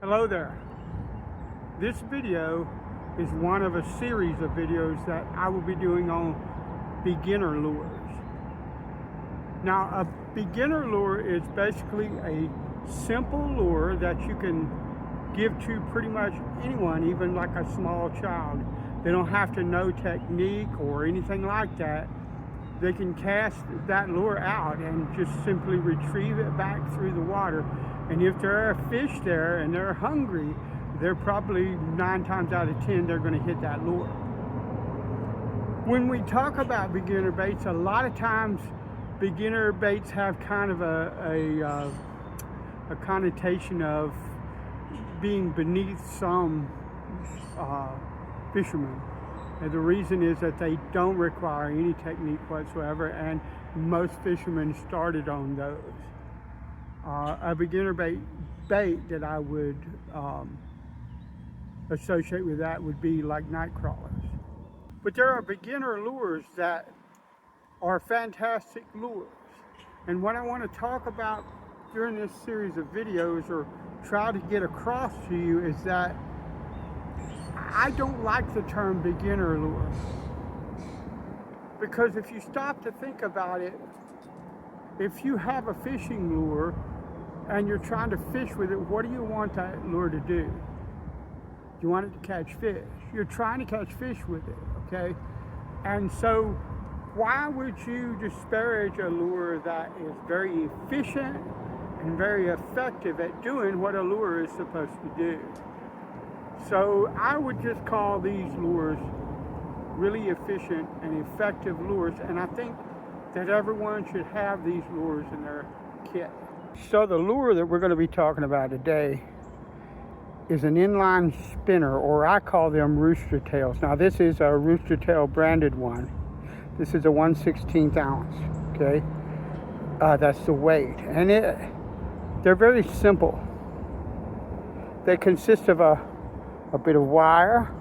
Hello there. This video is one of a series of videos that I will be doing on beginner lures. Now, a beginner lure is basically a simple lure that you can give to pretty much anyone, even like a small child. They don't have to know technique or anything like that. They can cast that lure out and just simply retrieve it back through the water. And if there are fish there and they're hungry, they're probably 9 times out of 10 they're going to hit that lure. When we talk about beginner baits, a lot of times beginner baits have kind of a connotation of being beneath some fishermen. And the reason is that they don't require any technique whatsoever, and most fishermen started on those. A beginner bait that I would associate with that would be like night crawlers. But there are beginner lures that are fantastic lures. And what I want to talk about during this series of videos, or try to get across to you, is that I don't like the term beginner lure. Because if you stop to think about it, if you have a fishing lure and you're trying to fish with it, what do you want that lure to do? You want it to catch fish. You're trying to catch fish with it, okay? And so why would you disparage a lure that is very efficient and very effective at doing what a lure is supposed to do? So I would just call these lures really efficient and effective lures, and I think that everyone should have these lures in their kit. So the lure that we're going to be talking about today is an inline spinner, or I call them rooster tails. Now this is a rooster tail branded one. This is a 1/16 ounce, okay? That's the weight. And they're very simple. They consist of a bit of wire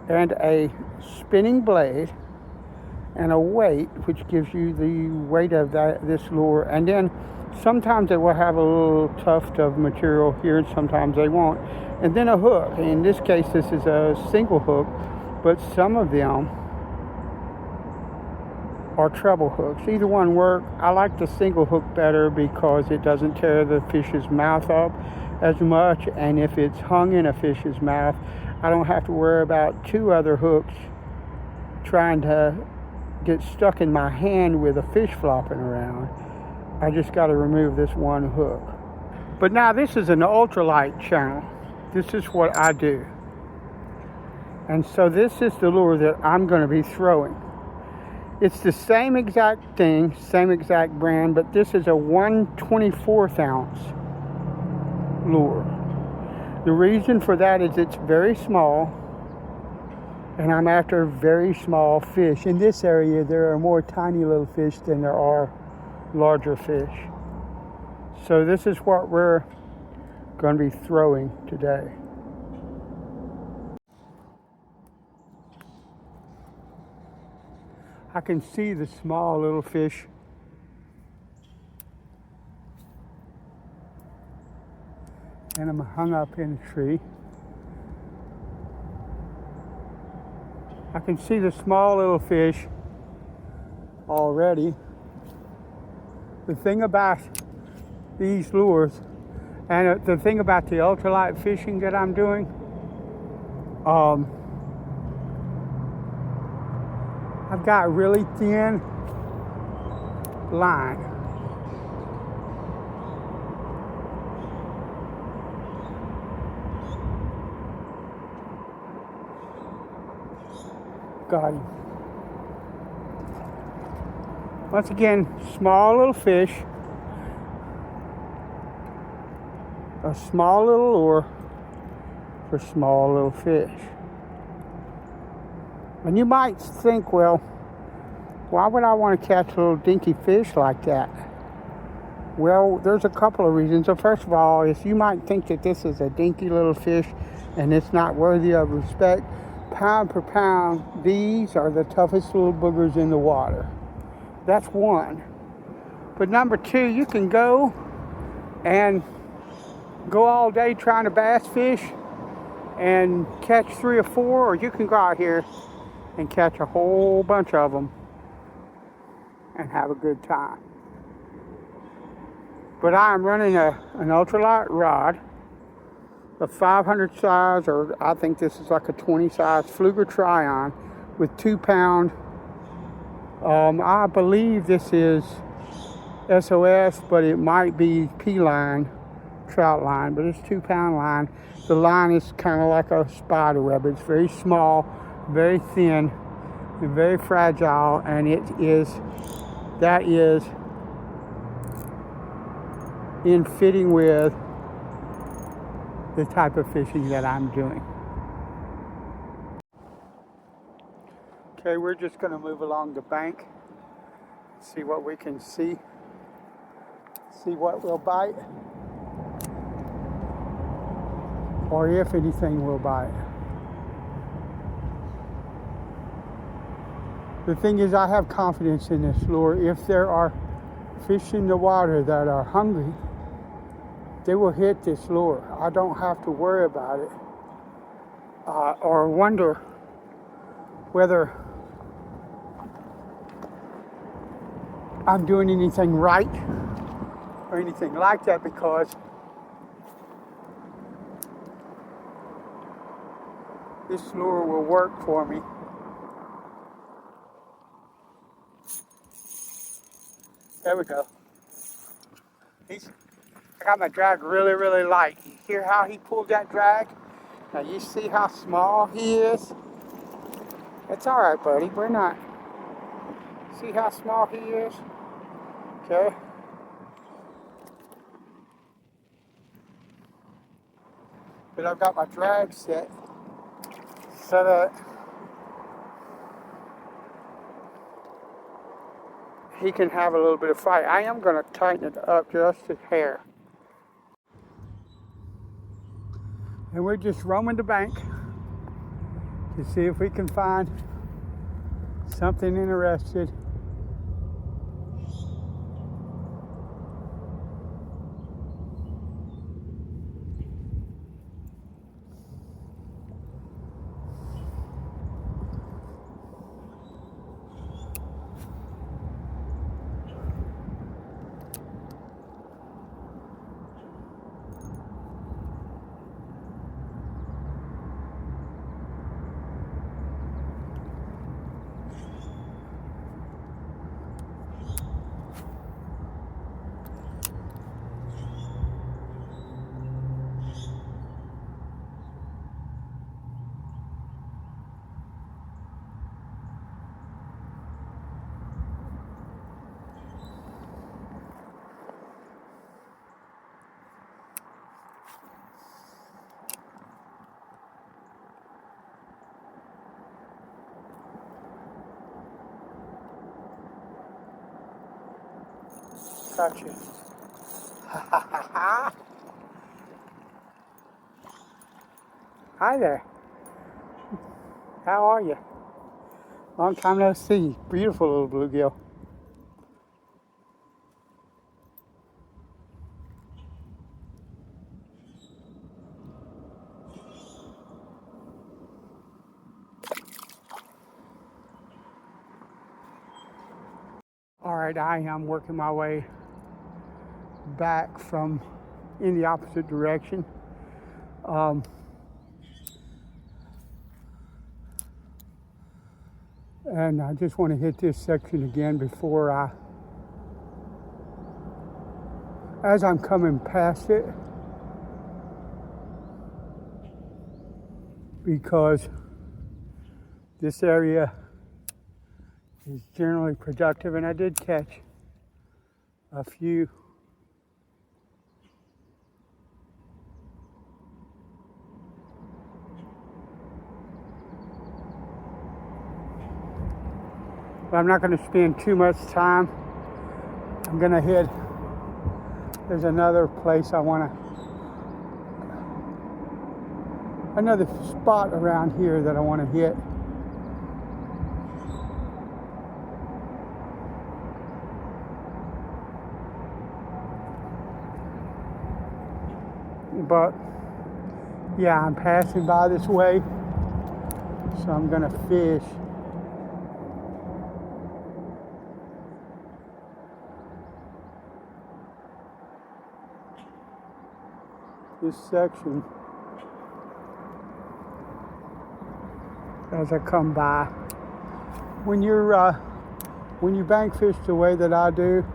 and a spinning blade and a weight, which gives you the weight of this lure. And then sometimes it will have a little tuft of material here, and sometimes they won't. And then a hook. In this case, this is a single hook, but some of them are treble hooks. Either one work. I like the single hook better because it doesn't tear the fish's mouth up as much, and if it's hung in a fish's mouth, I don't have to worry about 2 other hooks trying to get stuck in my hand with a fish flopping around. I just got to remove this one hook. But now this is an ultralight channel. This is what I do. And so this is the lure that I'm going to be throwing. It's the same exact thing, same exact brand, but this is a 1/24 ounce lure. The reason for that is it's very small, and I'm after very small fish. In this area, there are more tiny little fish than there are larger fish. So this is what we're going to be throwing today. I can see the small little fish. And I'm hung up in a tree. I can see the small little fish already. The thing about these lures, and the thing about the ultralight fishing that I'm doing, I've got really thin line. Got him. Once again, small little fish. A small little lure for small little fish. And you might think, well, why would I want to catch little dinky fish like that? Well, there's a couple of reasons. So first of all, is you might think that this is a dinky little fish and it's not worthy of respect. Pound per pound, these are the toughest little boogers in the water. That's one. But number 2, you can go and go all day trying to bass fish and catch 3 or 4, or you can go out here and catch a whole bunch of them and have a good time. But I am running an ultralight rod, a 500 size, or I think this is like a 20 size Fluger Tryon with 2-pound. I believe this is SOS, but it might be P-line, trout line, but it's 2-pound line. The line is kind of like a spider web. It's very small, very thin, and very fragile, and that is in fitting with the type of fishing that I'm doing. Okay, we're just going to move along the bank, see what we can see what will bite, or if anything will bite. The thing is, I have confidence in this lure. If there are fish in the water that are hungry, they will hit this lure. I don't have to worry about it or wonder whether I'm doing anything right or anything like that, because this lure will work for me. There we go. I got my drag really, really light. You hear how he pulled that drag? Now you see how small he is? It's all right, buddy. We're not. See how small he is? Okay. But I've got my drag set so that he can have a little bit of fight. I am going to tighten it up just a hair. And we're just roaming the bank to see if we can find something interesting. Gotcha. Hi there. How are you? Long time no see. Beautiful little bluegill. All right, I am working my way back from in the opposite direction. And I just want to hit this section again before as I'm coming past it, because this area is generally productive, and I did catch a few but I'm not going to spend too much time. I'm going to hit, there's another place I want to, another spot around here that I want to hit. But yeah, I'm passing by this way, so I'm gonna fish. This section as I come by. When you bank fish the way that I do,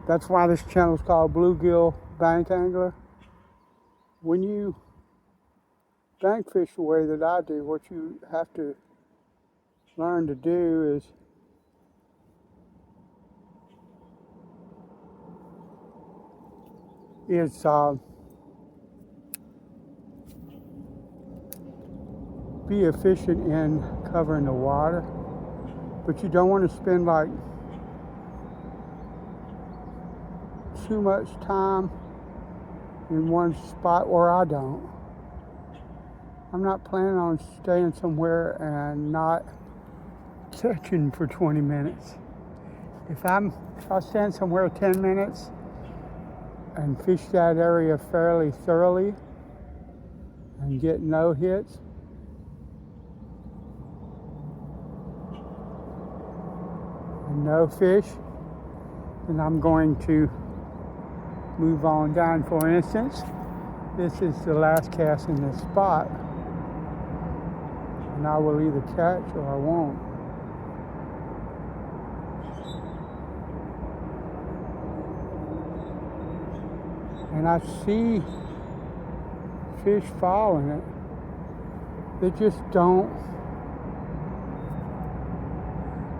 that's why this channel is called Bluegill Bank Angler. When you bank fish the way that I do, what you have to learn to do is be efficient in covering the water, but you don't want to spend like too much time in one spot, or I don't. I'm not planning on staying somewhere and not catching for 20 minutes. If I stand somewhere 10 minutes and fish that area fairly thoroughly and get no hits, and no fish, then I'm going to move on down. For instance, this is the last cast in this spot, and I will either catch or I won't. And I see fish following it. They just don't.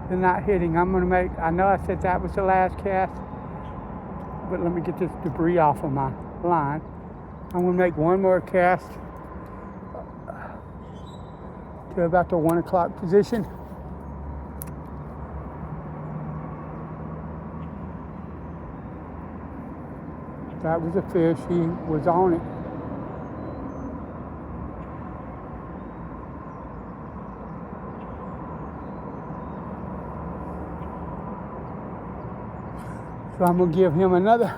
They're not hitting. I know I said that was the last cast, but let me get this debris off of my line. I'm gonna make one more cast to about the 1 o'clock position. That was a fish. He was on it. So I'm gonna give him another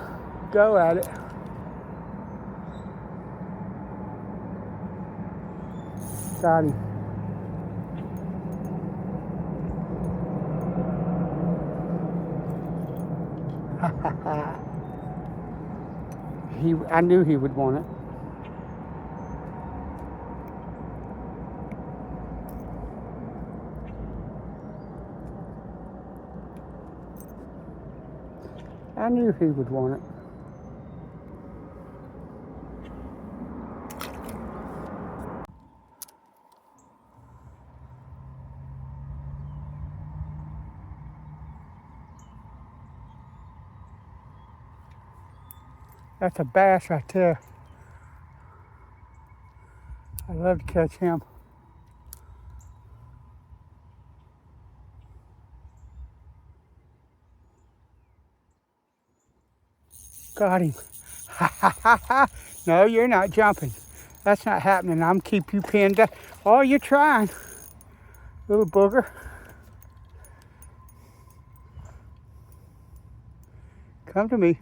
go at it. Got him. I knew he would want it. I knew he would want it. That's a bass right there. I'd love to catch him. Got him. No, you're not jumping. That's not happening. I'm keep you pinned down. Oh, you're trying, little booger. Come to me.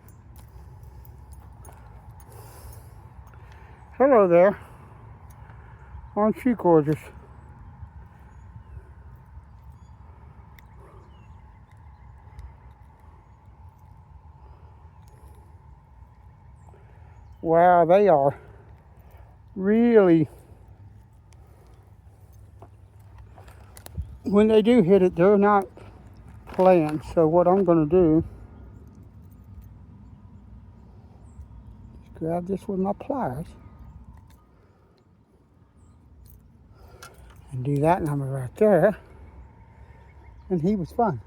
Hello there. Aren't you gorgeous? Wow, they are really, when they do hit it, they're not playing. So what I'm going to do is grab this with my pliers and do that number right there, and he was fun.